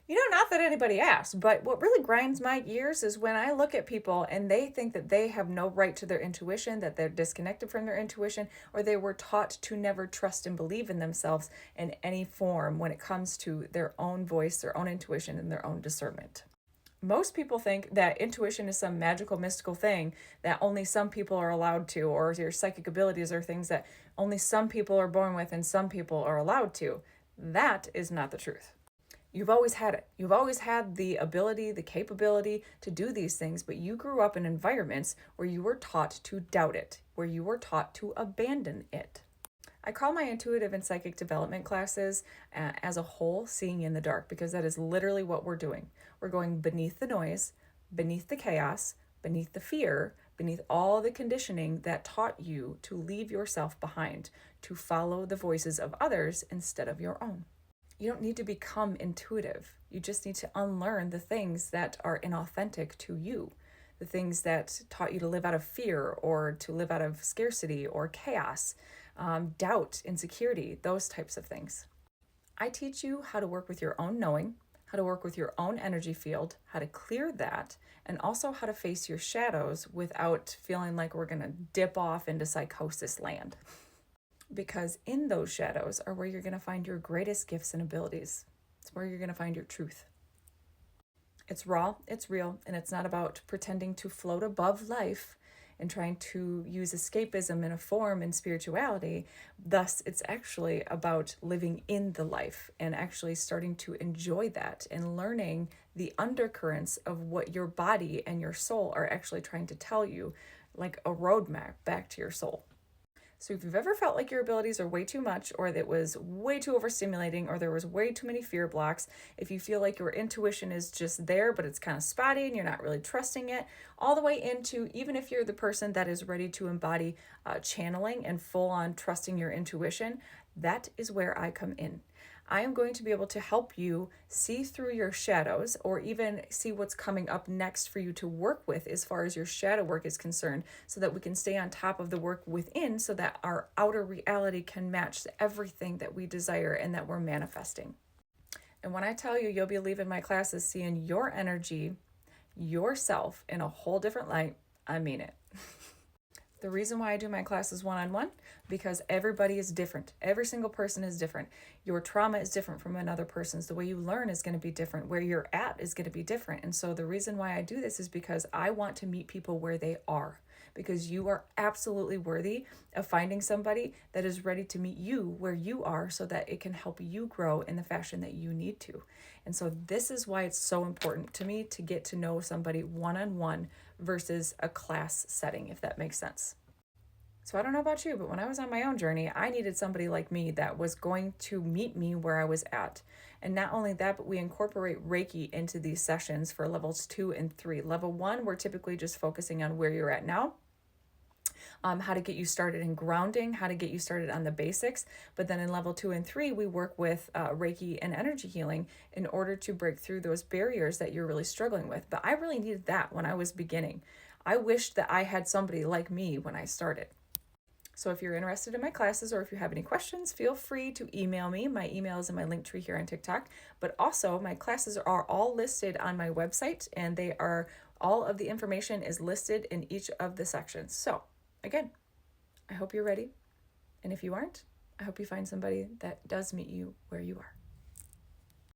Not that anybody asked, but what really grinds my gears is when I look at people and they think that they have no right to their intuition, that they're disconnected from their intuition, or they were taught to never trust and believe in themselves in any form when it comes to their own voice, their own intuition, and their own discernment. Most people think that intuition is some magical, mystical thing that only some people are allowed to, or your psychic abilities are things that only some people are born with and some people are allowed to. That is not the truth. You've always had it. You've always had the ability, the capability to do these things, but you grew up in environments where you were taught to doubt it, where you were taught to abandon it. I call my intuitive and psychic development classes as a whole seeing in the dark, because that is literally what we're doing. We're going beneath the noise, beneath the chaos, beneath the fear, beneath all the conditioning that taught you to leave yourself behind, to follow the voices of others instead of your own. You don't need to become intuitive. You just need to unlearn the things that are inauthentic to you, the things that taught you to live out of fear or to live out of scarcity or chaos, doubt, insecurity, those types of things. I teach you how to work with your own knowing, how to work with your own energy field, how to clear that, and also how to face your shadows without feeling like we're going to dip off into psychosis land. Because in those shadows are where you're going to find your greatest gifts and abilities. It's where you're going to find your truth. It's raw, it's real, and it's not about pretending to float above life and trying to use escapism in a form in spirituality. Thus, it's actually about living in the life and actually starting to enjoy that and learning the undercurrents of what your body and your soul are actually trying to tell you, like a roadmap back to your soul. So if you've ever felt like your abilities are way too much, or that it was way too overstimulating, or there was way too many fear blocks, if you feel like your intuition is just there, but it's kind of spotty and you're not really trusting it, all the way into even if you're the person that is ready to embody channeling and full on trusting your intuition, that is where I come in. I am going to be able to help you see through your shadows, or even see what's coming up next for you to work with as far as your shadow work is concerned, so that we can stay on top of the work within, so that our outer reality can match everything that we desire and that we're manifesting. And when I tell you, you'll be leaving my classes seeing your energy, yourself in a whole different light, I mean it. The reason why I do my classes one-on-one, because everybody is different. Every single person is different. Your trauma is different from another person's. The way you learn is going to be different. Where you're at is going to be different. And so the reason why I do this is because I want to meet people where they are, because you are absolutely worthy of finding somebody that is ready to meet you where you are, so that it can help you grow in the fashion that you need to. And so this is why it's so important to me to get to know somebody one-on-one versus a class setting, if that makes sense. So I don't know about you, but when I was on my own journey, I needed somebody like me that was going to meet me where I was at. And not only that, but we incorporate Reiki into these sessions for levels 2 and 3. Level 1, we're typically just focusing on where you're at now, how to get you started in grounding, how to get you started on the basics. But then in level 2 and 3, we work with Reiki and energy healing in order to break through those barriers that you're really struggling with. But I really needed that when I was beginning. I wished that I had somebody like me when I started. So if you're interested in my classes, or if you have any questions, feel free to email me. My email is in my link tree here on TikTok. But also, my classes are all listed on my website, and all of the information is listed in each of the sections. So again, I hope you're ready. And if you aren't, I hope you find somebody that does meet you where you are.